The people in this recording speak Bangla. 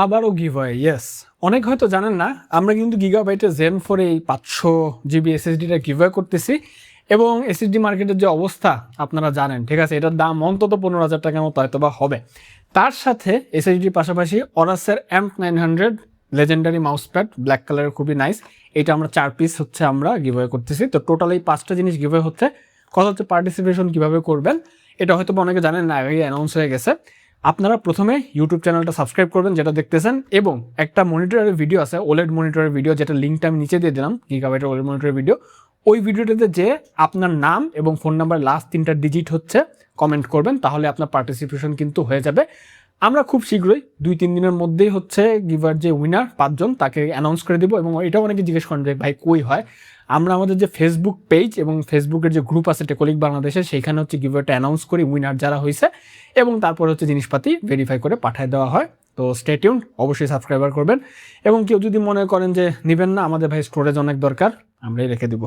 আবারও গিভওয়ে, ইয়েস। অনেক হয়তো জানেন না, আমরা কিন্তু গিগাবাইটের জেন 4 এই 500 জিবি এসএসডিটা গিভওয়ে করতেছি এবং এসএসডি মার্কেটের যে অবস্থা আপনারা জানেন, ঠিক আছে? এটার দাম অন্তত 15,000 টাকার মতো হয়তো বা হবে। তার সাথে এসএসডির পাশাপাশি অরাসের AMP900 legendary mouse pad, black কালারের, খুবই নাইস। এটা আমরা 4 পিস হচ্ছে আমরা গিভওয়ে করতেছি। তো টোটাল এই 5টা জিনিস গিভওয়ে হচ্ছে। কথা হচ্ছে পার্টিসিপেশন কীভাবে করবেন, এটা হয়তো অনেকে জানেন না, আগেই অ্যানাউন্স হয়ে গেছে। আপনারা প্রথমে ইউটিউব চ্যানেলটা সাবস্ক্রাইব করবেন যেটা দেখতেছেন, এবং একটা মনিটরের ভিডিও আছে, ওলেড মনিটরের ভিডিও, যেটা লিঙ্কটা আমি নিচে দিয়ে দিলাম, গিগাবাইটের ওলেড মনিটরের ভিডিও। ওই ভিডিওটাতে যে আপনার নাম এবং ফোন নাম্বার লাস্ট 3টা ডিজিট হচ্ছে কমেন্ট করবেন, তাহলে আপনার পার্টিসিপেশন কিন্তু হয়ে যাবে। আমরা খুব শীঘ্রই 2-3 দিনের মধ্যেই হচ্ছে গিভার যে উইনার 5 জন তাকে অ্যানাউন্স করে দিব। এবং এটাও অনেকে জিজ্ঞেস করেন যে ভাই কই হয়, আমরা আমাদের যে ফেসবুক পেজ এবং ফেসবুকের যে গ্রুপ আছে টেকলিক বাংলাদেশে, সেইখানে হচ্ছে গিভারটা অ্যানাউন্স করি, উইনার যারা হয়েছে, এবং তারপর হচ্ছে জিনিসপাতি ভেরিফাই করে পাঠিয়ে দেওয়া হয়। তো স্টে টিউনড, অবশ্যই সাবস্ক্রাইবার করবেন। এবং কেউ যদি মনে করেন যে নেবেন না, আমাদের ভাই স্টোরেজ অনেক দরকার, আমরাই রেখে দিব।